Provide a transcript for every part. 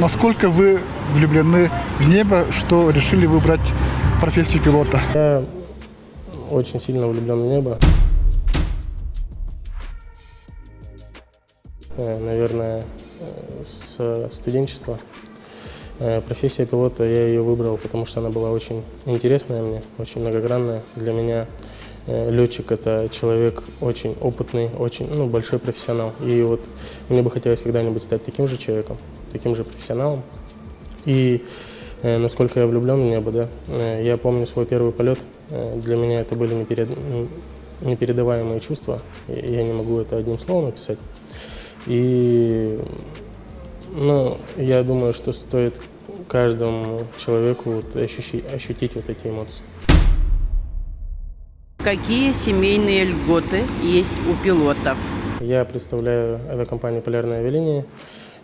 Насколько вы влюблены в небо, что решили выбрать профессию пилота? Я очень сильно влюблен в небо. Наверное, с студенчества. Профессия пилота, я ее выбрал, потому что она была очень интересная мне, очень многогранная. Для меня летчик – это человек очень опытный, очень большой профессионал. И вот мне бы хотелось когда-нибудь стать таким же человеком, таким же профессионалом. И насколько я влюблен в небо, да, я помню свой первый полет. Для меня это были непередаваемые чувства. Я не могу это одним словом описать. И я думаю, что стоит каждому человеку ощутить вот эти эмоции. Какие семейные льготы есть у пилотов? Я представляю авиакомпанию «Полярные авиалинии».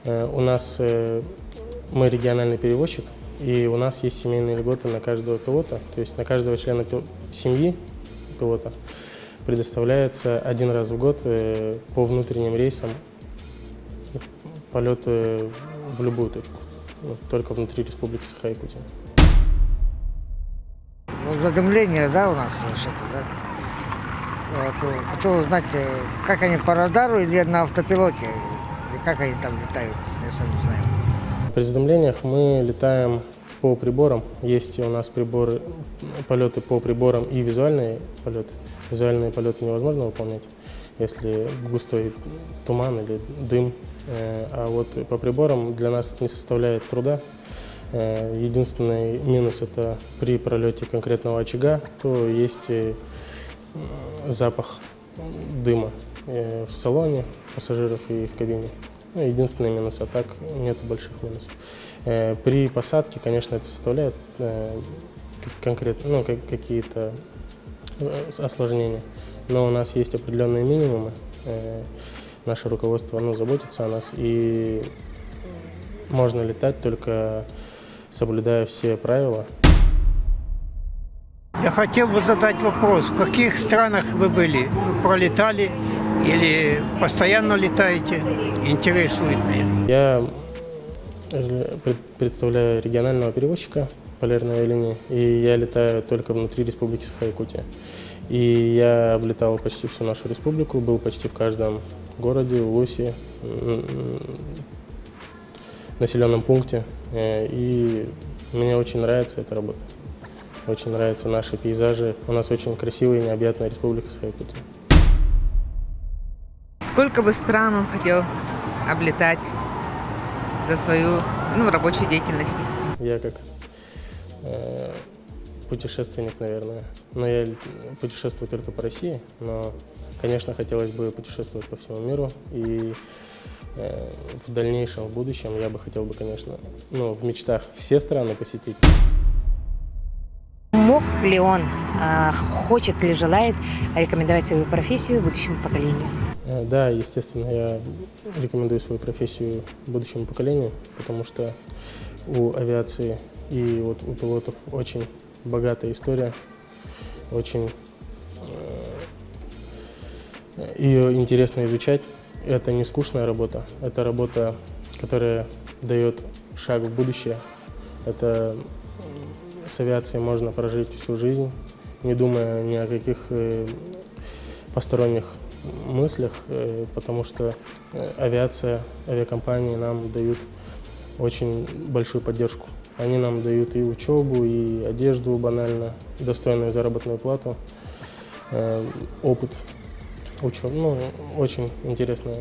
Мы региональный перевозчик, и у нас есть семейные льготы на каждого пилота, то есть на каждого члена семьи пилота предоставляется один раз в год по внутренним рейсам полет в любую точку, только внутри Республики Саха-Якутия. Задымление, да, у нас что-то, да? Вот, хочу узнать, как они по радару или на автопилоте, и как они там летают, я сам не знаю. При задымлениях мы летаем по приборам. Есть у нас полеты по приборам и визуальные полеты. Визуальные полеты невозможно выполнять, если густой туман или дым. А вот по приборам для нас это не составляет труда. Единственный минус – это при пролете конкретного очага, то есть запах дыма в салоне пассажиров и в кабине. Единственный минус, а так нет больших минусов. При посадке, конечно, это составляет конкретно какие-то осложнения, но у нас есть определенные минимумы. Наше руководство заботится о нас, и можно летать, только соблюдая все правила. Я хотел бы задать вопрос, в каких странах вы были? Пролетали или постоянно летаете? Интересует меня. Я представляю регионального перевозчика «Полярной авиалинии», и я летаю только внутри Республики Саха-Якутия. И я облетал почти всю нашу республику, был почти в каждом городе, улусе, населенном пункте. И мне очень нравится эта работа. Очень нравятся наши пейзажи. У нас очень красивая и необъятная Республика Саха-Якутия. Сколько бы стран он хотел облетать за свою рабочую деятельность? Я как путешественник, наверное. Но я путешествую только по России, но, конечно, хотелось бы путешествовать по всему миру. И в дальнейшем, в будущем, я бы хотел бы, конечно, в мечтах все страны посетить. Мог ли он, хочет ли, желает рекомендовать свою профессию будущему поколению? Да, естественно, я рекомендую свою профессию будущему поколению, потому что у авиации и вот у пилотов очень богатая история, очень ее интересно изучать. Это не скучная работа, это работа, которая дает шаг в будущее. Это с авиацией можно прожить всю жизнь, не думая ни о каких посторонних мыслях, потому что авиакомпании нам дают очень большую поддержку. Они нам дают и учебу, и одежду банально, достойную заработную плату, опыт учебы. Очень интересно.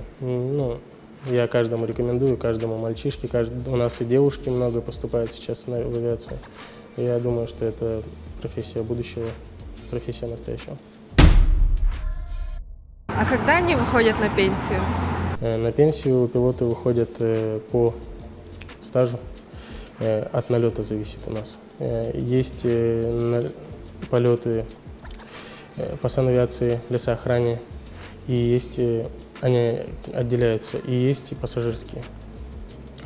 Я каждому рекомендую, каждому мальчишке. У нас и девушки много поступают сейчас в авиацию. Я думаю, что это профессия будущего, профессия настоящего. А когда они выходят на пенсию? На пенсию пилоты выходят по стажу. От налета зависит у нас. Есть полеты по санавиации, лесоохране, и они отделяются, и есть и пассажирские.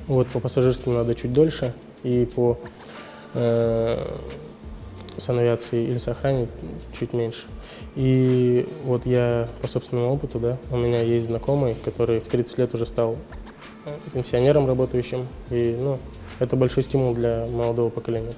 Вот по пассажирским надо чуть дольше, и по санавиации и лесоохране чуть меньше. И вот я по собственному опыту, у меня есть знакомый, который в 30 лет уже стал пенсионерам, работающим. И это большой стимул для молодого поколения.